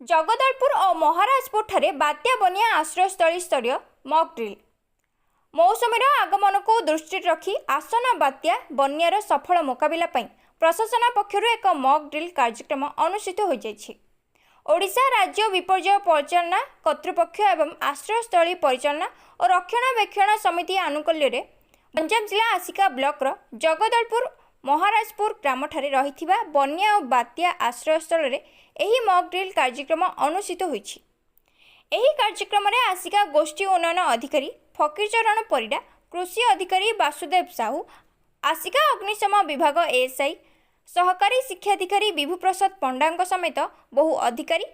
जगदलपुर और महाराजपुर ठारे बात्या बनिया आश्रयस्थली स्तरीय मॉक ड्रिल। मौसुमीर आगमन को दृष्टि रखी आसन बात्या बन्यार सफल मुकाबिला पई प्रशासन पक्षर एक मॉक ड्रिल कार्यक्रम अनुष्ठित हो जाइछि। ओडिशा राज्य विपर्यय परिचालना कर्तृपक्ष एवं आश्रयस्थली परिचालना और रक्षणाबेक्षण समिति आनुकूल्य गंजाम जिला आसिका ब्लॉक जगदलपुर महाराजपुर ग्राम ठारे रहिथिबा बन्या और बात्या आश्रयस्थल रे एही मॉक ड्रिल कार्यक्रम अनुष्ठित होइछि। एही कार्यक्रम रे आसिका गोष्ठी उन्नयन अधिकारी फकीरचरण परिडा, कृषि अधिकारी वासुदेव साहू, आसिका अग्निशम विभाग एएसआई, सहकारी शिक्षाधिकारी विभू प्रसाद पंडा समेत बहु अधिकारी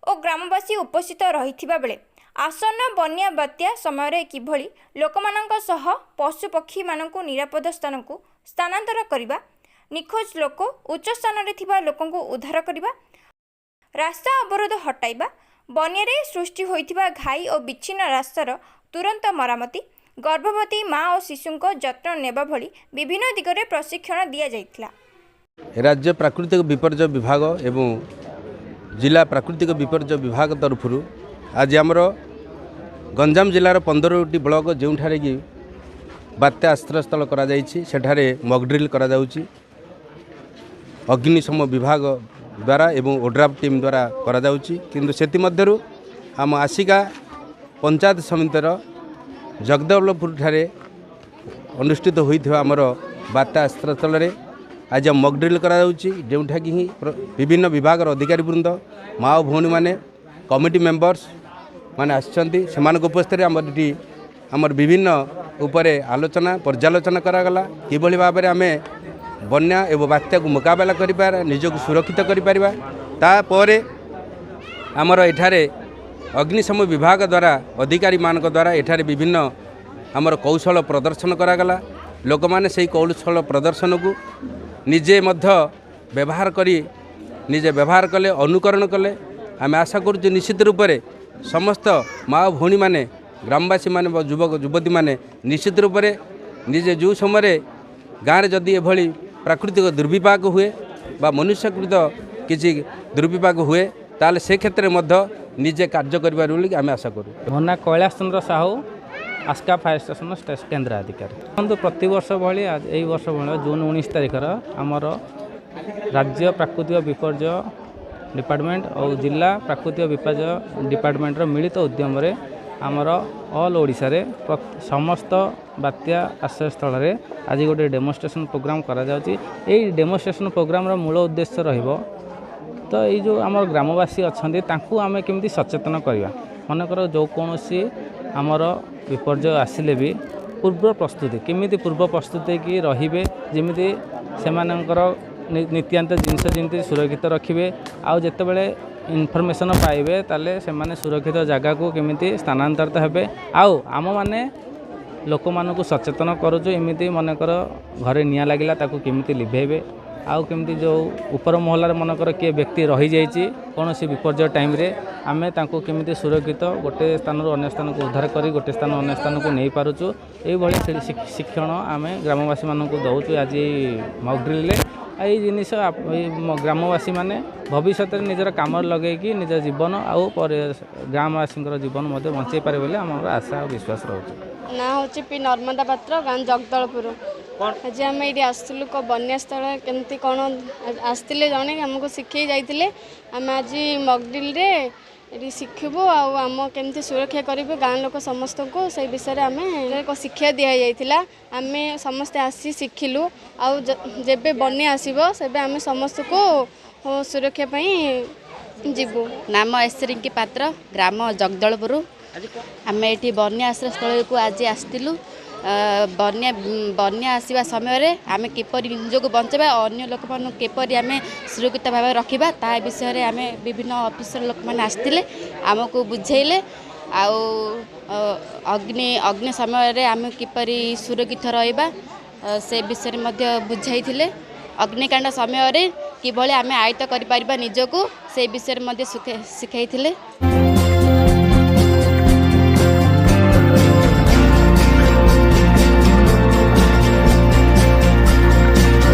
और ग्रामवासी उपस्थित रहिथिबा बेले आसन्न बन्या बात्या समय किभली लोकमानंक सह पशुपक्षी मानकु निरापद स्थान को स्थानांतर करिबा, निखोज लोक उच्च स्थान रे थिबा लोकंकु उद्धार करिबा, रास्ता अवरोध हटाइबा, बन्यारे सृष्टि होइथिबा घाई और विच्छिन्न रास्तार तुरंत मरामती, गर्भवती माँ और शिशुंक जत्न नेबा भली विभिन्न दिगरे प्रशिक्षण दिया जाइथिला। राज्य प्राकृतिक विपर्यय विभाग एवं जिला प्राकृतिक विपर्यय विभाग तरफ आज आमर गंजाम जिलार 15टी ब्लॉक जोठारे कि बात्या आश्रयस्थल सेठारे मॉक ड्रिल करा जाउछि। अग्निशम विभाग द्वारा एवं ओड्राफ टीम द्वारा करा जाउछि। किंतु सेति मध्यरु आम आसिका पंचायत समितिर जगदलपुर ठारे अनुष्ठित होइथिबा आमर बात्या आश्रयस्थल रे आज मॉक ड्रिल करा जाउछि, जोठा कि विभिन्न विभाग अधिकारी वृंद माँ भौणी माने कमिटी मेंबर्स माने आछंती सेमान उपस्थित आमर विभिन्न उपरे आलोचना पर्यालोचना करागला किभली भाव में आमे बन्या एवं बात्या को मुकाबला करिपार निजक सुरक्षित करिपारिबा। तापरे आमर एठारे अग्निशम विभाग द्वारा अधिकारी मानक द्वारा एठारे विभिन्न आमर कौशल प्रदर्शन करागला। लोक माने सेही कौशल प्रदर्शन को निजे मध्य व्यवहार करी निजे व्यवहार कले अनुकरण कले आमे आशा करूँ निश्चित रूप से समस्त माँ भौणी माने ग्रामवासी माने युवक युवती माने निश्चित रूप से निजे जो समय गाँव में जदि एभली प्राकृतिक दुर्विपाक हुए बा मनुष्यकृत किसी दुर्विपाक हुए ताले से क्षेत्र में निजे कार्य करिबार बोली आमे आशा करूँ। मोना कैलाश चंद्र साहू आस्का फायर स्टेशन केन्द्र अधिकारी प्रति वर्ष भाई यही वर्ष भाई जून 19 तारिखर आमर राज्य प्राकृतिक विपर्यय डिपार्टमेंट और जिला प्राकृतिक विपर्यय डिपार्टमेंटर मिलित उद्यम आमर ऑल ओडिशा रे समस्त बात्या आश्रयस्थल रे आज गोटे डेमोन्स्ट्रेशन प्रोग्राम करा जाउची। एई डेमोन्स्ट्रेशन प्रोग्राम रो मूल उद्देश्य रहिबो तो ये जो आमर ग्रामवासी अच्छे तांकु आमे केमती सचेतन करवा। मनकर जो कौन सी आमर विपर्यय आसिले भी पूर्व प्रस्तुति केमिति पूर्व प्रस्तुति की रहिबे जेमिति सेमानकर नित्यांत जिनस जमी सुरक्षित रखिए आउ जितेबाला इनफर्मेशन पाइबे ताले सेमाने सुरक्षित जगह को केमिति स्थानांतरित हेबे। आउ आम माने लोक मानकु सचेतन करूँ एमती मनकर घरे निआं लागिला ताकू केमिति लिभेबे आउ केमिति जो ऊपर महलार मनकर किए व्यक्ति रही जाइए कौन सी विपर्यय टाइम रे आमे तांको केमिति सुरक्षित गोटे स्थान अन्य स्थान को उद्धार करी गोटे स्थान अन्य स्थान को नहीं पारुचु। ये शिक्षण आमे ग्रामवासी मानकु दउचु आज मॉक ड्रिल रे। यही जिनिस ग्रामवासी माने भविष्य में निजर काम लगे कि निज जीवन आउ ग्रामवासी जीवन बंचाई पारे बोले आम आशा और विश्वास रोचे। ना हूँ पी नर्मदा पात्र गाँ जगदलपुर। आज आम ये आसलु बन्या स्थल केमती कौन आसते जड़े आमको शिखे जाते आम आज मॉक ड्रिल रे ये शिखबू आम केमती सुरक्षा करेंगे गाँव लोक समस्त को से विषय आम शिक्षा दि जाइला। आम समस्ते आसी शिखिलु आबे बन्या आसब से आम समस्त को सुरक्षा जीवु। नाम एसरिंकी पात्र ग्राम जगदलपुर। आम ये बन्या आश्रय स्थल को आज आसलु। बन्या आसवा समय आम किपर निजक बचावा अन्य लोक मान किपर आम सुरक्षित भाव रखा ता विषय आम विभिन्न ऑफिसर लोक मैंने आसते आमको बुझेले अग्नि समय आम किपर सुरक्षित रहा से विषय बुझाई। अग्निकांड समय किभली आम आयत्त कर निजक से विषय शिखाई।